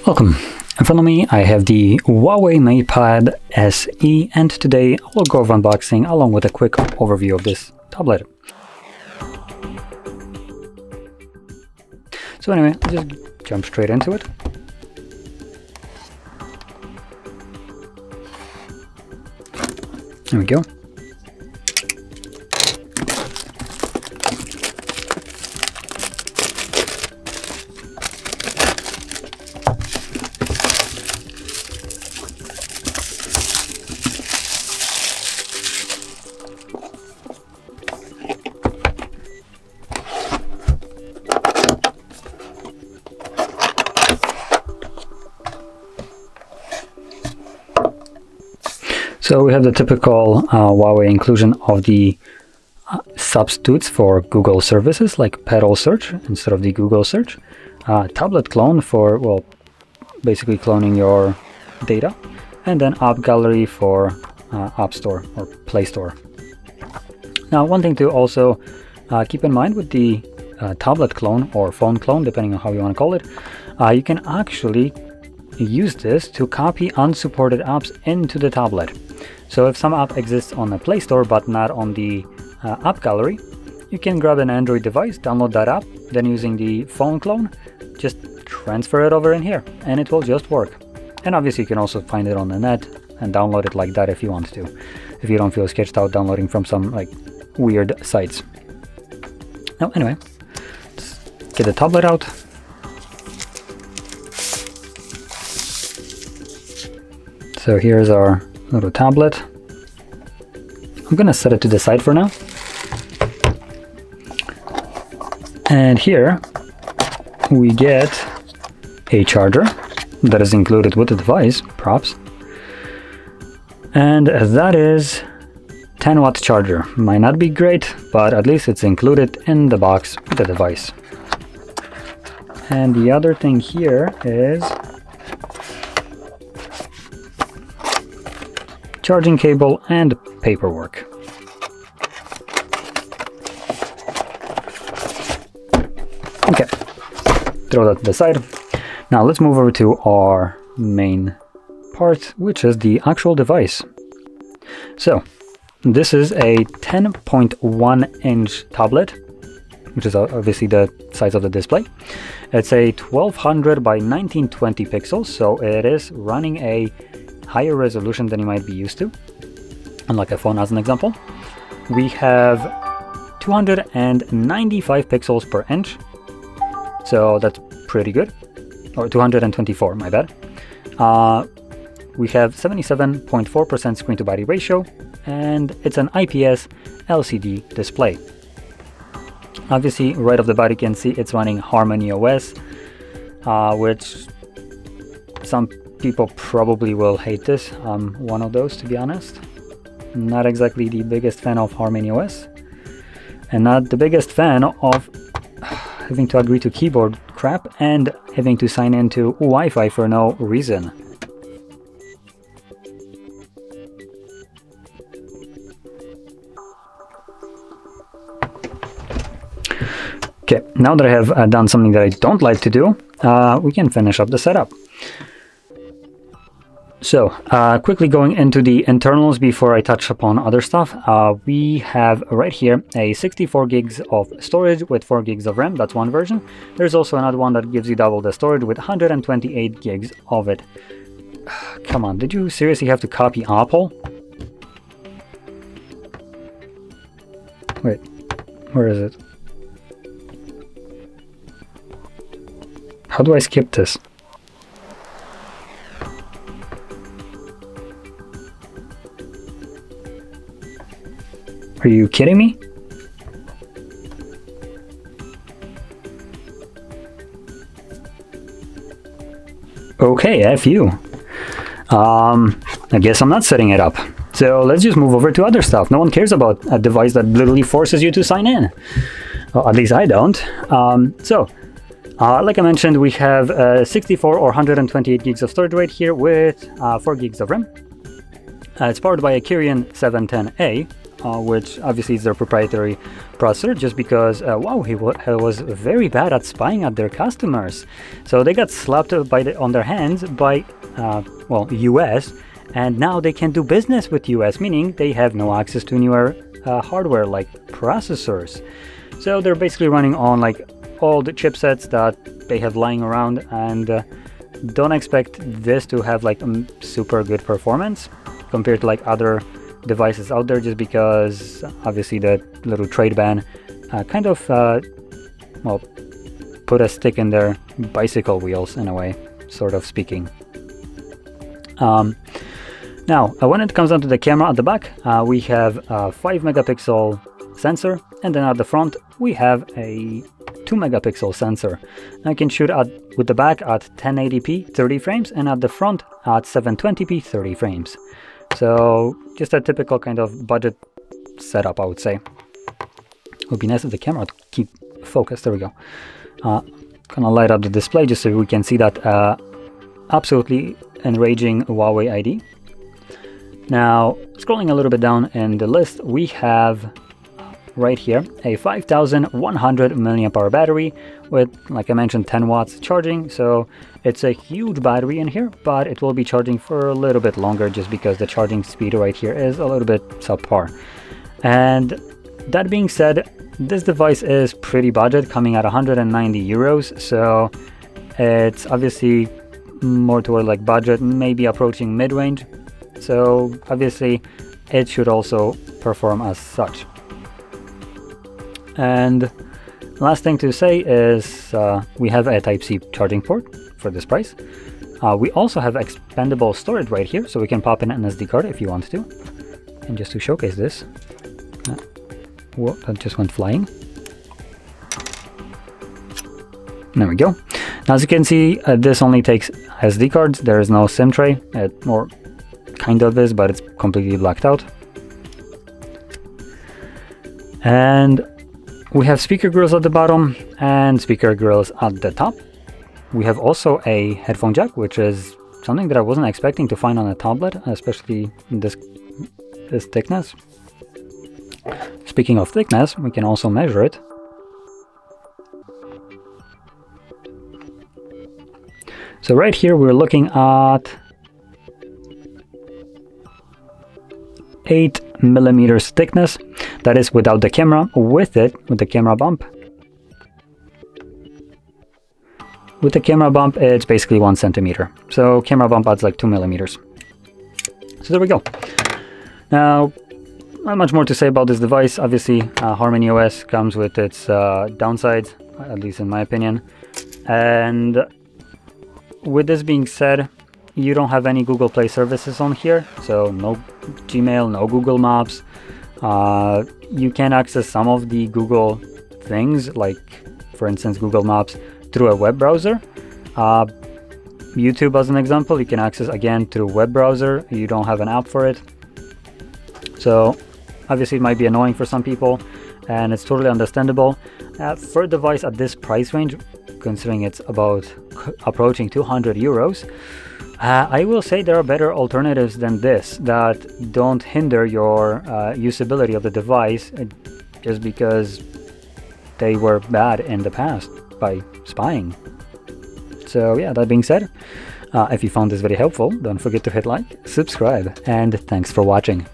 Welcome. In front of me I have the Huawei MatePad SE, and today I will go over unboxing along with a quick overview of this tablet. So anyway, let's just jump straight into it. There we go. So we have the typical Huawei inclusion of the substitutes for Google services like pedal search instead of the Google search, tablet clone for, well, basically cloning your data, and then app gallery for App Store or Play Store. Now, one thing to also keep in mind with the tablet clone or phone clone, depending on how you want to call it, you can actually use this to copy unsupported apps into the tablet. So if some app exists on the Play Store but not on the app gallery, you can grab an Android device, download that app, then using the phone clone, just transfer it over in here and it will just work. And obviously you can also find it on the net and download it like that if you want to, if you don't feel sketched out downloading from some like weird sites. Now anyway, let's get the tablet out. So here's our little tablet. I'm gonna set it to the side for now. And here we get a charger that is included with the device, props. And that is 10-watt charger. Might not be great, but at least it's included in the box with the device. And the other thing here is charging cable and paperwork. Okay, throw that to the side. Now let's move over to our main part, which is the actual device. So this is a 10.1-inch tablet, which is obviously the size of the display. It's a 1200 by 1920 pixels, so it is running a higher resolution than you might be used to, unlike a phone as an example. We have 295 pixels per inch, so that's pretty good, or 224, my bad. We have 77.4% screen to body ratio, and it's an IPS LCD display. Obviously, right off the bat you can see it's running Harmony OS, which some people probably will hate this. I'm one of those, to be honest. Not exactly the biggest fan of Harmony OS, and not the biggest fan of having to agree to keyboard crap and having to sign into Wi-Fi for no reason. Okay, now that I have done something that I don't like to do, we can finish up the setup. So, quickly going into the internals before I touch upon other stuff, we have right here a 64 gigs of storage with 4 gigs of RAM, that's one version. There's also another one that gives you double the storage with 128 gigs of it. Come on, did you seriously have to copy Apple? Wait, where is it? How do I skip this? Are you kidding me? Okay, F you. I guess I'm not setting it up. So let's just move over to other stuff. No one cares about a device that literally forces you to sign in. Well, at least I don't. Like I mentioned, we have 64 or 128 gigs of storage right here with 4 gigs of RAM. It's powered by a Kirin 710A. which obviously is their proprietary processor, just because Huawei was very bad at spying at their customers. So they got slapped on their hands by US, and now they can do business with US, meaning they have no access to newer hardware like processors. So they're basically running on like old chipsets that they have lying around, and don't expect this to have like super good performance compared to like other devices out there, just because obviously the little trade ban kind of put a stick in their bicycle wheels in a way, sort of speaking. Now when it comes down to the camera at the back, we have a 5 megapixel sensor, and then at the front we have a 2 megapixel sensor. I can shoot with the back at 1080p 30 frames, and at the front at 720p 30 frames. So just a typical kind of budget setup, I would say. It would be nice if the camera would keep focused. There we go. Gonna light up the display just so we can see that absolutely enraging Huawei ID. Now, scrolling a little bit down in the list, we have right here a 5100 milliamp hour battery with, like I mentioned, 10 watts charging. So it's a huge battery in here, but it will be charging for a little bit longer just because the charging speed right here is a little bit subpar. And that being said, this device is pretty budget, coming at 190 euros. So it's obviously more toward like budget, maybe approaching mid-range. So obviously it should also perform as such. And last thing to say is we have a Type-C charging port for this price. We also have expandable storage right here, so we can pop in an SD card if you want to. And just to showcase this, whoa, that just went flying. There we go. Now, as you can see, this only takes SD cards. There is no SIM tray, or kind of is, but it's completely blacked out. And we have speaker grills at the bottom and speaker grills at the top. We have also a headphone jack, which is something that I wasn't expecting to find on a tablet, especially in this thickness. Speaking of thickness, we can also measure it. So right here we're looking at 8 millimeters thickness. That is without the camera. With the camera bump. With the camera bump, it's basically 1 centimeter. So camera bump adds like 2 millimeters. So there we go. Now, not much more to say about this device. Obviously, Harmony OS comes with its downsides, at least in my opinion. And with this being said, you don't have any Google Play services on here, so no Gmail, no Google Maps. You can access some of the Google things, like for instance Google Maps, through a web browser. YouTube, as an example, you can access again through a web browser. You don't have an app for it. So obviously it might be annoying for some people, and it's totally understandable. For a device at this price range, considering it's about approaching 200 euros, I will say there are better alternatives than this that don't hinder your usability of the device just because they were bad in the past by spying. So yeah, that being said, if you found this video helpful, don't forget to hit like, subscribe, and thanks for watching.